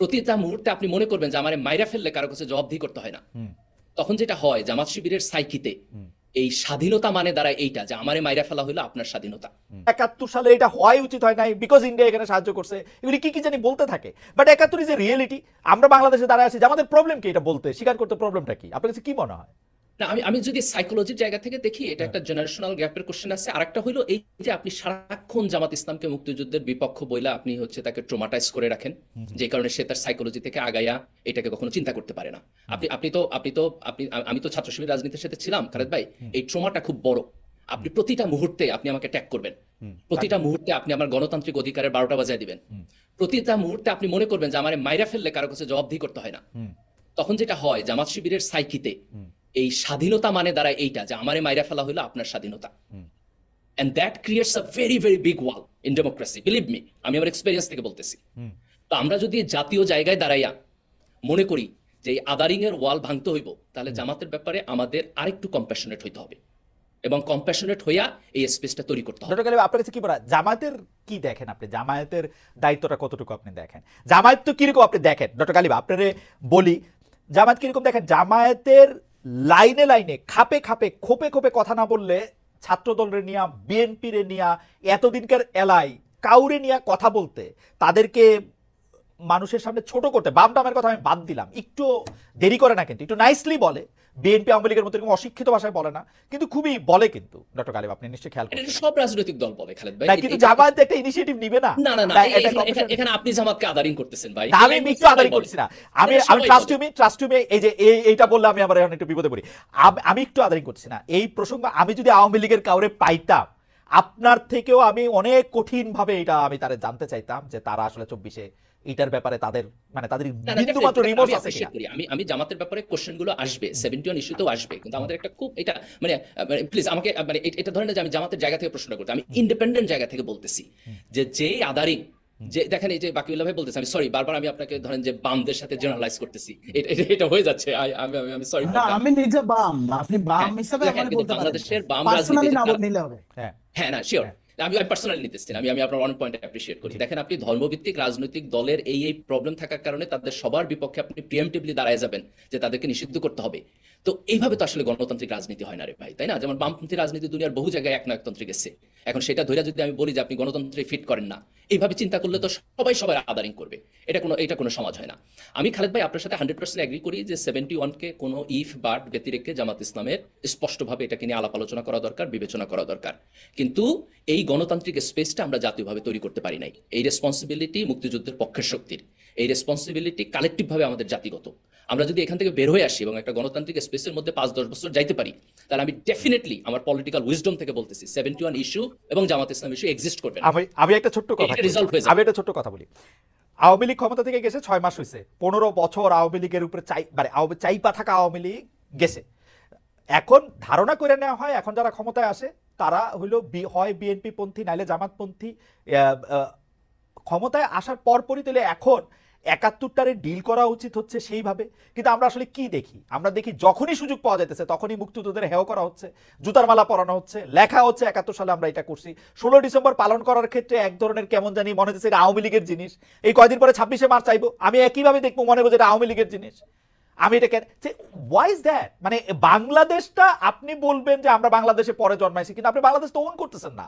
প্রতিটা মুহূর্তে আপনি মনে করবেন যে আমার মাইরা ফেললে কারো কাছে জবাবদিহি করতে হয় না। তখন যেটা হয় জামাত শিবিরের সাইকিতে এই স্বাধীনতা মানে দাঁড়ায় এইটা যে আমারে মাইরা ফেলা হলো আপনার স্বাধীনতা। 71 সালে এটা হওয়াই উচিত হয় নাই, বিকজ ইন্ডিয়া এখানে সাহায্য করছে, এগুলি কি কি জানি বলতে থাকে। But 71 is a reality. আমরা বাংলাদেশে দাঁড়ায় আছি, যে আমাদের প্রবলেম কি এটা বলতে, স্বীকার করতে প্রবলেমটা কি? আপনার কাছে কি মনে হয়? না, আমি যদি সাইকোলজির জায়গা থেকে দেখি, এটা একটা জেনারেশনাল গ্যাপের কোশ্চেন আছে। আরেকটা হলো এই যে আপনি সারাক্ষণ জামাত ইসলামকে মুক্তিযুদ্ধের বিপক্ষ বইলা আপনি তাকে ট্রমাটাইজ করে রাখেন, যে কারণে সে তার সাইকোলজি থেকে আগাইয়া এটাকে কখনো চিন্তা করতে পারে না। আমি তো ছাত্র শিবির রাজনীতির সাথে ছিলাম খালেদ ভাই। এই ট্রমাটা খুব বড়। আপনি প্রতিটা মুহূর্তে আপনি আমাকে ট্যাগ করবেন, প্রতিটা মুহূর্তে আপনি আমার গণতান্ত্রিক অধিকারের 12টা বাজায় দিবেন, প্রতিটা মুহূর্তে আপনি মনে করবেন যে আমার মাইরা ফেললে কারো কাছে জবাবদিহি করতে হয় না। তখন যেটা হয় জামাত শিবিরের সাইকিতে এই স্বাধীনতা মানে দাঁড়ায় এইটা যে আমারে মাইরা ফেলা হলো আপনার স্বাধীনতা। And that creates a very very big wall in democracy, believe me, আমি আমার এক্সপেরিয়েন্স থেকে বলতেছি। তো আমরা যদি জাতীয় জায়গায় দাঁড়াইয়া মনে করি যে এই আদারিং এর ওয়াল ভাঙতে হইব, তাহলে জামাতের ব্যাপারে আমাদের আরেকটু কম্প্যাশনেট হইতে হবে এবং কম্প্যাশনেট হইয়া এই স্পেসটা তৈরি করতে হবে। ডক্টর গালিব, আপনার কাছে কি বলা, জামায়াতের কি দেখেন আপনি? জামায়াতের দায়িত্বটা কতটুকু আপনি দেখেন? জামায়াত তো কিরকম আপনি দেখেন? ডক্টর গালিব আপনারে বলি, জামায়াত কিরকম দেখেন? জামায়াতের লাইনে লাইনে খাপে খাপে খোপে খোপে কথা না বললে ছাত্র দলের নিয়া, বিএনপির নিয়া, এতদিনকার এলাই কাউরে নিয়া কথা বলতে, তাদেরকে মানুষের সামনে ছোট করতে, বাম ডামের কথা আমি বাদ দিলাম, একটু দেরি করে না, কিন্তু একটু নাইসলি বলে। বিএনপি আওয়ামী লীগের মতো এরকম অশিক্ষিত ভাষায় বলে না, কিন্তু খুবই বলে। কিন্তু ডক্টর গালিব আপনি নিশ্চয়ই খেয়াল করেন সব রাজনৈতিক দল বলে খালেদ ভাই, কিন্তু জামায়াত একটা ইনিশিয়েটিভ নিবে না। না না না, এখানে আপনি জামাতকে আদারিং করতেছেন ভাই। আমি একটু আদারিং করছি না, আমি ট্রাস্ট ইউ মি এই যে এইটা বললে আমি আবার এখন একটু বিপদে পড়ি। আমি একটু আদারিং করছি না এই প্রসঙ্গ। আমি যদি আওয়ামী লীগের কাউরে পাইতাম, আপনার থেকেও আমি অনেক কঠিন ভাবে এটা আমি তারে জানতে চাইতাম যে তারা আসলে 24-এ এটার ব্যাপারে তাদের বিন্দুমাত্র রিমোর্স আছে কিনা। আমি জামাতের ব্যাপারে কোশ্চেন গুলো আসবে, 71 ইস্যুতেও আসবে, কিন্তু আমাদের একটা খুব এটা প্লিজ আমাকে এটা ধরেন যে আমি জামাতের জায়গা থেকে প্রশ্ন করতে, আমি ইন্ডিপেন্ডেন্ট জায়গা থেকে বলতেছি যে আদারিং, যে দেখেন এই যে বাকিউল্লাহ ভাই বলতেছে, আমি সরি বারবার আমি আপনাকে ধরেন যে বামদের সাথে জেনারেলাইজ করতেছি, এটা হয়ে যাচ্ছে। আমি সরি, আমি নিজে বাম, আপনি বাম হিসেবে বাংলাদেশের বাম রাজনীতি হ্যাঁ না শিওর, আমি পার্সোনালি নিতেছি না, আমি আপনার ওয়ান পয়েন্ট অ্যাপ্রিশিয়েট করি। দেখেন আপনি ধর্মভিত্তিক রাজনৈতিক দলের এই প্রবলেম থাকার কারণে তাদের সবার বিপক্ষে আপনি প্রিএমটিভলি দাঁড়ায় যাবেন যে তাদেরকে নিষিদ্ধ করতে হবে। তো এইভাবে তো আসলে গণতান্ত্রিক রাজনীতি হয় না রে ভাই, তাই না? যেমন বামপন্থী রাজনীতি দুনিয়ার বহু জায়গায় একনায়কতন্ত্রে গেছে, এখন সেটা ধরে যদি আমি বলি যে আপনি গণতন্ত্রে ফিট করেন না, এইভাবে চিন্তা করলে তো সবাই আদারিং করবে, এটা কোনো সমাজ হয় না। আমি খালেদ ভাই আপনার সাথে 100% এগ্রি করি যে 71-কে কোনো ইফ বাট ব্যতিরেকে জামাত ইসলামের স্পষ্টভাবে এটাকে নিয়ে আলাপ আলোচনা করা দরকার, বিবেচনা করা দরকার। কিন্তু এই গণতান্ত্রিক স্পেসটা আমরা জাতীয়ভাবে তৈরি করতে পারি নাই। এই রেসপন্সিবিলিটি মুক্তিযুদ্ধের পক্ষের শক্তির, এই রেসপন্সিবিলিটি কালেকটিভ ভাবে আমাদের জাতিগত। আমরা যদি এখান থেকে বের হয়ে আসি এবং একটা গণতান্ত্রিক স্পেসের মধ্যে 5-10 বছর যাইতে পারি, তাহলে আমি ডেফিনেটলি আমার পলিটিক্যাল উইজডম থেকে বলতেছি 71 ইস্যু এবং জামাত ইসলাম ইস্যু এক্সিস্ট করবে না। আমি একটা ছোট্ট কথা বলি। আওয়ামী লীগ ক্ষমতা থেকে গেছে 6 মাস হয়েছে, 15 বছর আওয়ামী লীগের উপরে চাইপা থাকা আওয়ামী লীগ গেছে। এখন ধারণা করে নেওয়া হয় এখন যারা ক্ষমতায় আসে তারা হইলো হয় বিএনপি পন্থী নাইলে জামাতপন্থী। ক্ষমতায় আসার পরপরই তাহলে এখন 71টারে ডিল করা উচিত হচ্ছে সেইভাবে। কিন্তু আমরা আসলে কি দেখি? আমরা দেখি যখনই সুযোগ পাওয়া যাইতেছে তখনই মুক্তিযোদ্ধাদের হেয় করা হচ্ছে, জুতার মালা পরানো হচ্ছে, লেখা হচ্ছে 71 সালে আমরা এটা করছি। 16 ডিসেম্বর পালন করার ক্ষেত্রে এক ধরনের কেমন জানি মনে হচ্ছে এটা আওয়ামী লীগের জিনিস। এই কয়দিন পরে 26শে মার্চ চাইবো, আমি একইভাবে দেখবো, মনে হবো এটা আওয়ামী লীগের জিনিস। আমি এটা কেন, হোয়াই ইজ দ্যাট? মানে বাংলাদেশটা আপনি বলবেন যে আমরা বাংলাদেশে পরে জন্মাইছি, কিন্তু আপনি বাংলাদেশ তো ওন করতেছেন না।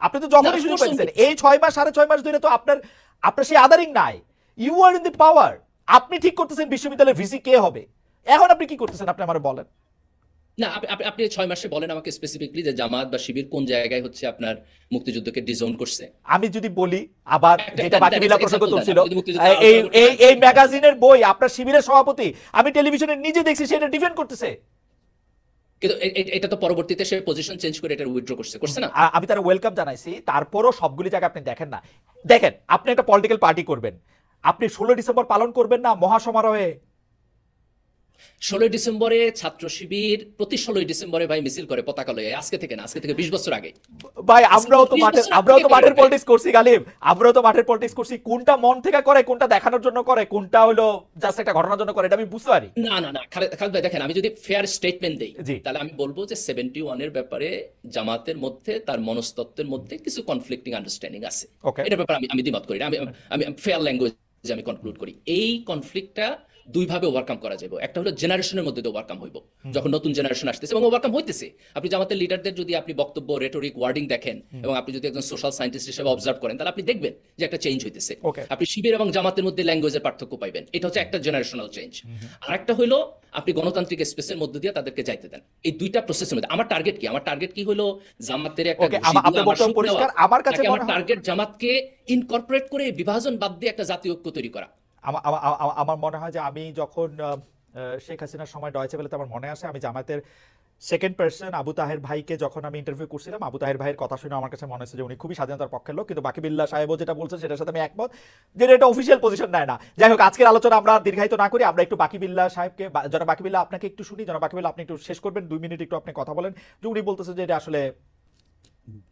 আপনি তো যখনই সুযোগ পাইছেন এই 6 মাস 6.5 মাস ধরে তো আপনার সেই আদারিং নাই। ইউ আর ইন দি পাওয়ার, আপনি ঠিক করতেছেন বিশ্ববিদ্যালয়ের ভিসি কে হবে। এখন আপনি কি করতেছেন আপনি আমারে বলেন না। আপনি 6 মাসে বলেন আমাকে স্পেসিফিকলি যে জামাত বা শিবির কোন জায়গায় হচ্ছে আপনার মুক্তিযুদ্ধকে ডিজোন করছে। আমি যদি বলি আবার যেটা বাকি বিলা প্রসঙ্গ তুলছিল, এই ম্যাগাজিনের বই আপনার শিবিরের সভাপতি আমি টেলিভিশনে নিজে দেখছি সেটা ডিফেন্ড করতেছে, কিন্তু এটা তো পরবর্তীতে সে পজিশন চেঞ্জ করে এটা উইথড্র করছে না। আমি তার ওয়েলকাম জানাইছি, তারপরও সবগুলি জায়গা আপনি দেখেন না। দেখেন আপনি একটা পলিটিক্যাল পার্টি করবেন, আপনি 16 ডিসেম্বর পালন করবেন না মহাসমারোহে? 16 ডিসেম্বরে ছাত্র শিবির প্রতি 16 ডিসেম্বরে ভাই মিছিল করে পতাকা লয়ে, আজকে থেকে না, আজকে থেকে 20 বছর আগে ভাই। আমরাও তো মাঠের পলিটিক্স করছি গালিব, আমরাও তো মাঠের পলিটিক্স করছি। কোনটা মন থেকে করে, কোনটা দেখানোর জন্য করে, কোনটা হলো জাস্ট একটা ঘটনার জন্য করে, এটা আমি বুঝতে পারি না খালেদ ভাই দেখেন, আমি যদি ফেয়ার স্টেটমেন্ট দেই তাহলে আমি বলবো যে 71 এর ব্যাপারে জামাতের মধ্যে তার মনস্তত্ত্বের মধ্যে কিছু কনফ্লিক্টিং আন্ডারস্ট্যান্ডিং আছে। এটার ব্যাপারে আমি দ্বিমত করি না, আমি ফেয়ার ল্যাঙ্গুয়েজ যে আমি কনক্লুড করি এই কনফ্লিক্টটা দুইভাবে ওভারকাম করা যাবে। একটা হলো জেনারেশনের মধ্যে দিয়ে ওভারকাম হইব, যখন নতুন জেনারেশন আসতেছে এবং ওভারকাম হইতেছে। আপনি জামাতের লিডারদের যদি আপনি বক্তব্য, রেটরিক, ওয়ার্ডিং দেখেন এবং আপনি যদি একজন সোশ্যাল সায়েন্টিস্ট হিসেবে অবজার্ভ করেন, তাহলে আপনি দেখবেন যে একটা চেঞ্জ হইতেছে। Okay. আপনি শিবির এবং জামাতের মধ্যে ল্যাঙ্গুয়েজের পার্থক্য পাইবেন। এটা হচ্ছে একটা জেনারেশনাল চেঞ্জ। আরেকটা হলো আপনি গণতান্ত্রিক স্পেসের মধ্যে দিয়ে তাদেরকে যাইতে দেন। এই দুইটা প্রসেসের মধ্যে আমার টার্গেট কি? আমার টার্গেট কি হলো জামাতের একটা Okay, ঘুষি দিয়ে আপনার আমার বক্তব্য সুখ পরিষ্কার। দেওয়া। আমার কাছে নাকি মনে আমার হয় টার্গেট জামাতকে ইনকর্পোরেট করে বিভাজন বাদ দিয়ে একটা জাতীয় ঐক্য তৈরি করা। আমার মনে হয় যে আমি যখন শেখ হাসিনার সময় ডয়েচে ভেলেতে আমার মনে আসে আমি জামায়াতের সেকেন্ড পার্সন আবু তাহের ভাইকে যখন আমি ইন্টারভিউ করছিলাম, আবু তাহের ভাইয়ের কথা শুনে আমার কাছে মনে হচ্ছে যে উনি খুবই স্বাধীনতার পক্ষের লোক, কিন্তু বাকিবিল্লাহ সাহেবও যেটা বলছেন সেটার সাথে আমি একমত, যেটা এটা অফিসিয়াল পজিশন নেয় না। যাই হোক, আজকের আলোচনা আমরা দীর্ঘায়িত না করি, আমরা একটু বাকিবিল্লাহ সাহেবকে, জনাব বাকিবিল্লাহ আপনাকে একটু শুনি। জনাব বাকিবিল্লাহ, আপনি একটু শেষ করবেন, 2 মিনিট একটু আপনি কথা বলেন, যে উনি বলতেছেন যে এটা আসলে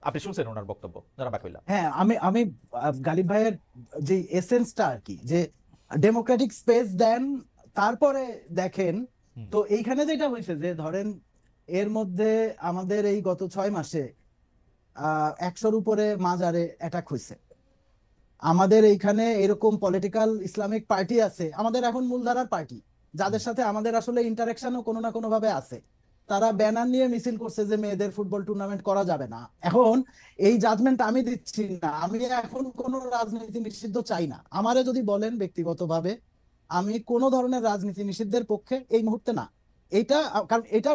আপনি শুনছেন ওনার বক্তব্য। জনাব বাকিবিল্লাহ। হ্যাঁ, আমি গালিব ভাইয়ের যে এসেন্সটা আর কি, যে ডেমোক্রেটিক স্পেস দেন, তারপরে দেখেন। তো এইখানে যেটা হয়েছে যে ধরেন এর মধ্যে আমাদের এই গত 6 মাসে 100-র উপরে মাজারে অ্যাটাক হয়েছে। আমাদের এইখানে এরকম পলিটিক্যাল ইসলামিক পার্টি আছে, আমাদের এখন মূলধারার পার্টি, যাদের সাথে আমাদের আসলে ইন্টারাকশনও কোনো না কোনো ভাবে আছে। তারা ব্যানার নিয়ে মিছিল করছে যে মেয়েদের ফুটবল টুর্নামেন্ট করা যাবে না। এখন এই জাজমেন্ট আমি দিচ্ছি না, আমি এখন কোনো রাজনীতি নিষিদ্ধ চাই না। আমারে যদি বলেন ব্যক্তিগতভাবে, আমি কোনো ধরনের রাজনীতি নিষিদ্ধের পক্ষে এই মুহূর্তে না। এইটা কারণ এটা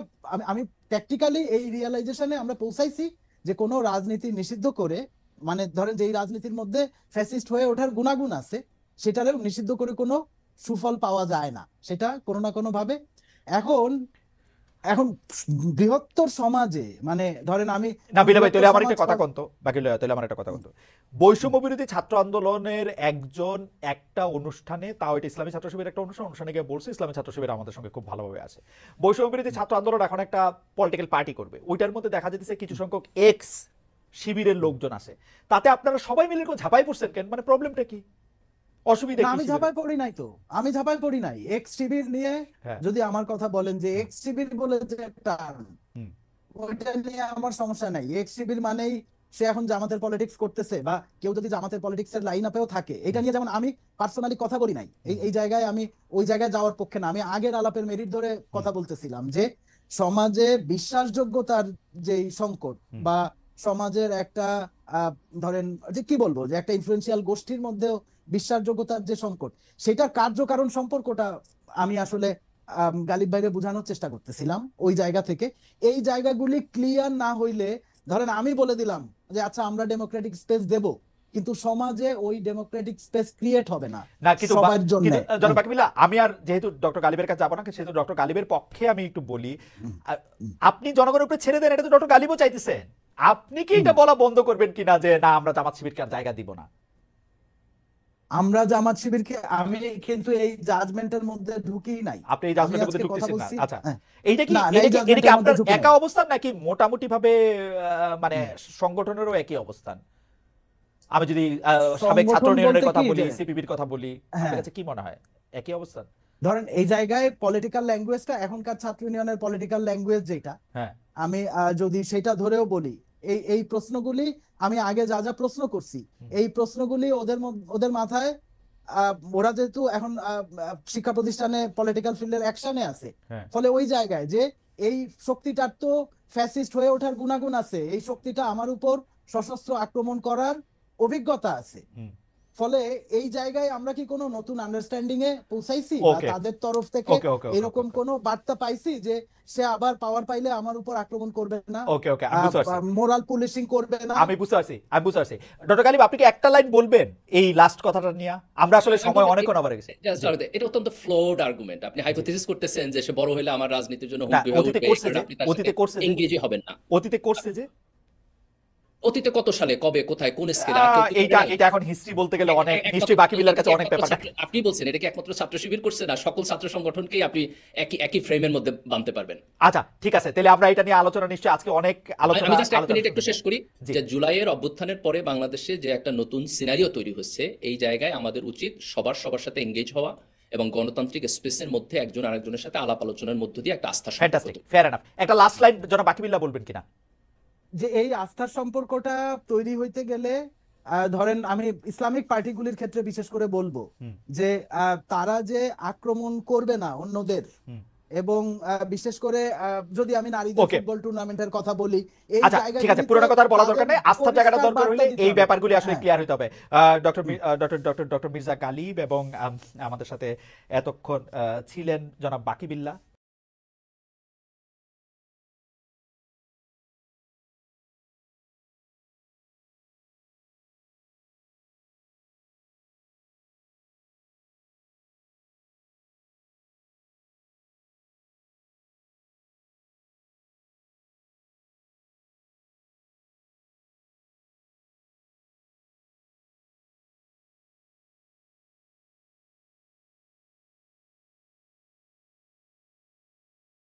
আমি প্র্যাকটিক্যালি এই রিয়েলাইজেশনে আমরা পৌঁছাইছি যে কোনো রাজনীতি নিষিদ্ধ করে, মানে ধরেন যেই রাজনীতির মধ্যে ফ্যাসিস্ট হয়ে ওঠার গুণাগুণ আছে, সেটারও নিষিদ্ধ করে কোনো সুফল পাওয়া যায় না, সেটা কোনো না কোনো ভাবে। এখন এখন বৃহত্তর সমাজে, মানে ধরেন আমি না বিলে ভাই, তাহলে আমার বৃহত্তর একটা কথা সমাজ- কন্ত, বাকি তাহলে আমার একটা কথা কন্ত। বৈষম্য বিরোধী ছাত্র আন্দোলনের একজন একটা অনুষ্ঠানে, তাও এটা ইসলামী ছাত্র শিবিরের একটা অনুষ্ঠানে গিয়ে বলছে ইসলামী ছাত্র শিবির আমাদের সঙ্গে খুব ভালোভাবে আছে। বৈষম্য বিরোধী ছাত্র আন্দোলন এখন একটা পলিটিক্যাল পার্টি করবে, ওইটার মধ্যে দেখা যেতেছে কিছু সংখ্যক এক্স শিবিরের লোকজন আছে, তাতে আপনারা সবাই মিলে এরকম ঝাঁপাই পড়ছেন কেন? মানে প্রবলেমটা কি, অসুবিধা না, কি? আমি ঝাঁপাই পড়ি নাই তো, আমি ঝাঁপাই পড়ি নাই। এক্স শিবির নিয়ে হ্যাঁ। যদি আমার কথা বলেন, যে এক্স শিবির বলে যে টার্ম, হুম। ওইটা নিয়ে আমার সমস্যা নাই। এক্স শিবির মানেই সে এখন জামাতের পলিটিক্স করতেছে, বা কেউ যদি জামাতের পলিটিক্স এর লাইন আপেও থাকে, এটা নিয়ে যেমন আমি পার্সোনালি কথা বলি নাই, এই জায়গায় আমি ওই জায়গায় যাওয়ার পক্ষে না। আমি আগের আলাপের মেরিট ধরে কথা বলতেছিলাম যে সমাজে বিশ্বাসযোগ্যতার যে সংকট, বা সমাজের একটা ধরেন যে কি বলবো, যে একটা ইনফ্লুয়েন্সিয়াল গোষ্ঠীর মধ্যেও বিশ্বাসযোগ্যতার যে সংকট, সেটার কার্যকারণ সম্পর্কটা আমি আসলে গালিব ভাইরে বোঝানোর চেষ্টা করতেছিলাম ওই জায়গা থেকে। এই জায়গাগুলি ক্লিয়ার না হইলে, ধরেন আমি বলে দিলাম যে আচ্ছা আমরা ডেমোক্রেটিক স্পেস দেব, কিন্তু সমাজে ওই ডেমোক্রেটিক স্পেস ক্রিয়েট হবে না না, কিন্তু সবার জন্য। জনাব বাকিবিল্লাহ, আমি আর যেহেতু ডক্টর গালিবের কাছে যাবো না, সেহেতু ডক্টর গালিবের পক্ষে আমি একটু বলি। আপনি জনগণের উপরে ছেড়ে দেন, এটা তো ডক্টর গালিবও চাইতেছেন। আপনি কি এটা বলা বন্ধ করবেন কিনা যে না আমরা জামাত শিবিরকে আর জায়গা দিব না? আমরা জামাত শিবিরকে, আমি কিন্তু এই জাজমেন্টের মধ্যে ঢুকি নাই। আপনি এই জাজমেন্টের মধ্যে আমি আজকে কথা ঢুকতেছেন না? বলছি, আচ্ছা, হ্যাঁ। এইটা কি না, না, এই এটা কি judgment-এর আপনার মধ্যে ঢুকি একা নাই। অবস্থান নাকি মোটামুটি ভাবে মানে সংগঠনেরও একই অবস্থান? আমি যদি সাবেক ছাত্র সংগঠন ইউনিয়নের বলতে কথা কি বলি, যে- সিপিবির কথা বলি, আপনার হ্যাঁ। কাছে কি মনে হয় একই অবস্থান? ধরেন এই জায়গায় পলিটিক্যাল ল্যাঙ্গুয়েজটা, এখনকার ছাত্র ইউনিয়নের পলিটিক্যাল ল্যাঙ্গুয়েজ যেটা, হ্যাঁ। আমি যদি সেটা ধরেও বলি, এই প্রশ্নগুলি আমি আগে যা যা প্রশ্ন করছি, এই প্রশ্নগুলি ওদের মাথায়, ওরা যেহেতু এখন শিক্ষা প্রতিষ্ঠানে পলিটিক্যাল ফিল্ডের অ্যাকশনে আছে, হ্যাঁ। ফলে ওই জায়গায় যে এই শক্তিটার তো ফ্যাসিস্ট হয়ে ওঠার গুণাগুণ আছে, এই শক্তিটা আমার উপর সশস্ত্র আক্রমণ করার অভিজ্ঞতা আছে। ফলে এই জায়গায় আমরা কি কোনো নতুন আন্ডারস্ট্যান্ডিং এ পৌঁছাইছি, বা Okay. তাদের তরফ থেকে Okay, okay, okay, এরকম okay. কোনো বার্তা পাইছি যে সে আবার পাওয়ার পাইলে আমার উপর আক্রমণ করবে না, ওকে ওকে, আমি বুঝতে পারছি, মোরাল পুলিশিং করবে না? আমি বুঝতে পারছি। ডক্টর গালিব, আপনি কি একটা লাইন বলবেন এই লাস্ট কথাটা নিয়ে? আমরা আসলে সময় অনেকক্ষণ আবার গেছে। এটা অত্যন্ত ফ্লোড আর্গুমেন্ট। আপনি হাইপোথেসিস করতেছেন যে সে বড় হলে আমার রাজনীতির জন্য না, হুমকি হয়ে অতীতে উঠবে, করছে কারণ যে, আপনি তার অতীতে সাথে করছে যে, এনগেজই হবেন না। অতীতে করছে যে, অতীতে কত সালে, কবে, কোথায়, কোন স্কেলে? এইটা এখন হিস্ট্রি বলতে গেলে অনেক, নিশ্চয়ই বাকিবিলার কাছে অনেক পেপার থাকে। আপনি বলছেন এটা কি একমাত্র ছাত্র শিবির করছে না? সকল ছাত্র সংগঠনকেই আপনি একই ফ্রেমের মধ্যে বানতে পারবেন। আচ্ছা ঠিক আছে, তাহলে আমরা এটা নিয়ে আলোচনা নিশ্চয়ই আজকে অনেক আলোচনা। আমি জাস্ট এক মিনিট একটু শেষ করি জি। যে জুলাইয়ের অভ্যুত্থানের পরে বাংলাদেশে যে একটা নতুন সিনারিও তৈরি হচ্ছে, এই জায়গায় আমাদের উচিত সবার সাথে এঙ্গেজ হওয়া এবং গণতান্ত্রিক স্পেসের মধ্যে একজন আরেকজনের সাথে আলাপ আলোচনার মধ্য দিয়ে একটা আস্থা সম্পর্ক ফ্যান্টাস্টিক, তৈরি। Fair enough. একটা লাস্ট লাইন জনাব বাকিবিল্লাহ বলবেন কিনা? যে এই আস্থার সম্পর্কটা তৈরি হইতে গেলে ধরেন আমি ইসলামিক পার্টিগুলির ক্ষেত্রে বিশেষ করে বলবো যে তারা যে আক্রমণ করবে না অন্যদের, এবং বিশেষ করে যদি আমি নারীদের Okay. ফুটবল টুর্নামেন্টের কথা বলি, এই আচ্ছা ঠিক আছে, পুরোনো কথা আর বলা দরকার নেই, আস্থার জায়গাটা দরকার হলে এই ব্যাপারগুলি আসলে ক্লিয়ার হতে হবে। ডক্টর মির্জা গালিব এবং আমাদের সাথে এতক্ষণ ছিলেন জনাব বাকি বিল্লাহ,